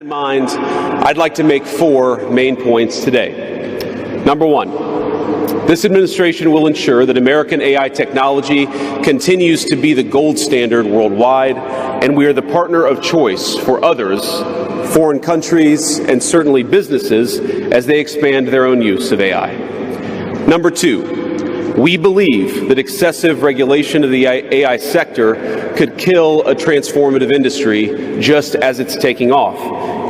In mind, I'd like to make 4 main points today. Number 1, this administration will ensure that American AI technology continues to be the gold standard worldwide, and we are the partner of choice for others, foreign countries, and certainly businesses as they expand their own use of AI. Number 2, we believe that excessive regulation of the AI sector could kill a transformative industry just as it's taking off,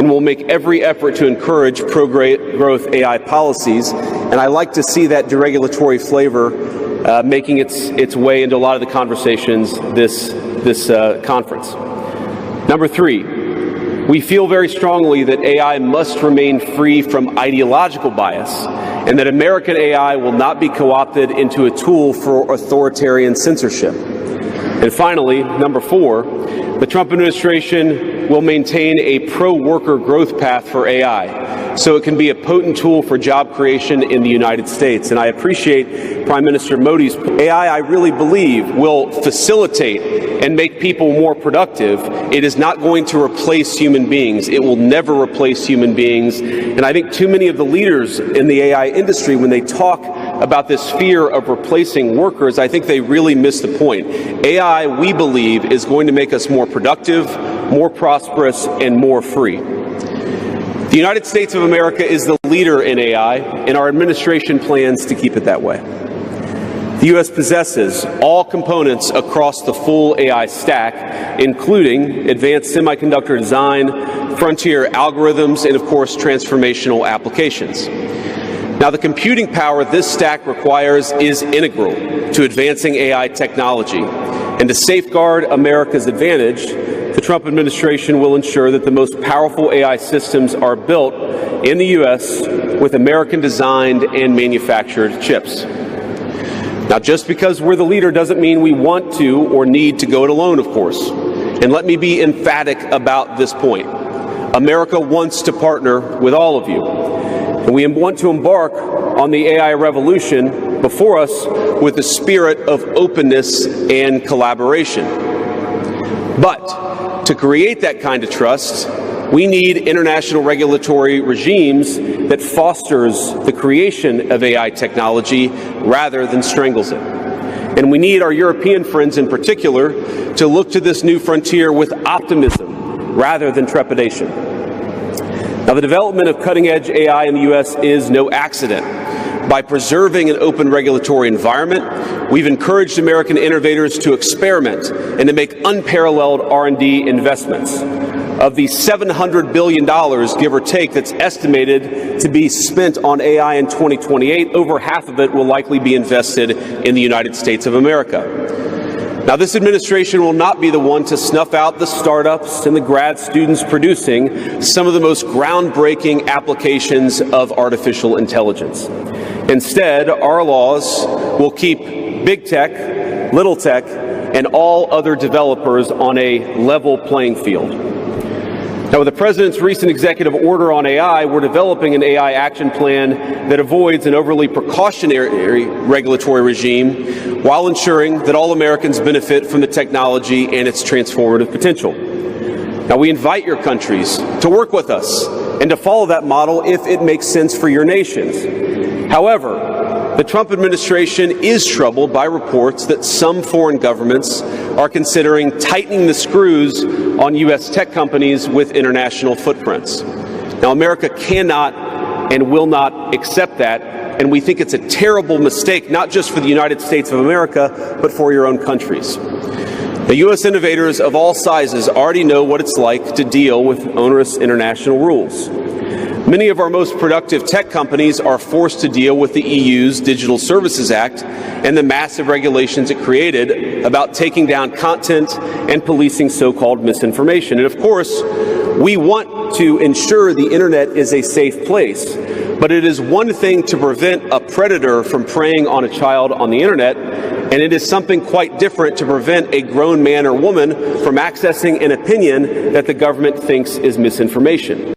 and will make every effort to encourage pro-growth AI policies. And I like to see that deregulatory flavor making its way into a lot of the conversations this conference. Number 3, we feel very strongly that AI must remain free from ideological bias, and that American AI will not be co-opted into a tool for authoritarian censorship. And finally, number 4, the Trump administration will maintain a pro-worker growth path for AI, so it can be a potent tool for job creation in the United States. And I appreciate Prime Minister Modi's AI, I really believe, will facilitate and make people more productive. It is not going to replace human beings. It will never replace human beings. And I think too many of the leaders in the AI industry, when they talk about this fear of replacing workers, I think they really miss the point. AI, we believe, is going to make us more productive, more prosperous, and more free. The United States of America is the leader in AI, and our administration plans to keep it that way. The U.S. possesses all components across the full AI stack, including advanced semiconductor design, frontier algorithms, and of course, transformational applications. Now, the computing power this stack requires is integral to advancing AI technology. And to safeguard America's advantage, the Trump administration will ensure that the most powerful AI systems are built in the U.S. with American-designed and manufactured chips. Now, just because we're the leader doesn't mean we want to or need to go it alone, of course. And let me be emphatic about this point. America wants to partner with all of you. And we want to embark on the AI revolution before us with the spirit of openness and collaboration. But to create that kind of trust, we need international regulatory regimes that fosters the creation of AI technology rather than strangles it. And we need our European friends in particular to look to this new frontier with optimism rather than trepidation. Now, the development of cutting-edge AI in the U.S. is no accident. By preserving an open regulatory environment, we've encouraged American innovators to experiment and to make unparalleled R&D investments. Of the $700 billion, give or take, that's estimated to be spent on AI in 2028, over half of it will likely be invested in the United States of America. Now, this administration will not be the one to snuff out the startups and the grad students producing some of the most groundbreaking applications of artificial intelligence. Instead, our laws will keep big tech, little tech, and all other developers on a level playing field. Now, with the President's recent executive order on AI, we're developing an AI action plan that avoids an overly precautionary regulatory regime while ensuring that all Americans benefit from the technology and its transformative potential. Now, we invite your countries to work with us and to follow that model if it makes sense for your nations. However, the Trump administration is troubled by reports that some foreign governments are considering tightening the screws on U.S. tech companies with international footprints. Now, America cannot and will not accept that, and we think it's a terrible mistake, not just for the United States of America, but for your own countries. The U.S. innovators of all sizes already know what it's like to deal with onerous international rules. Many of our most productive tech companies are forced to deal with the EU's Digital Services Act and the massive regulations it created about taking down content and policing so-called misinformation. And of course, we want to ensure the internet is a safe place, but it is one thing to prevent a predator from preying on a child on the internet, and it is something quite different to prevent a grown man or woman from accessing an opinion that the government thinks is misinformation.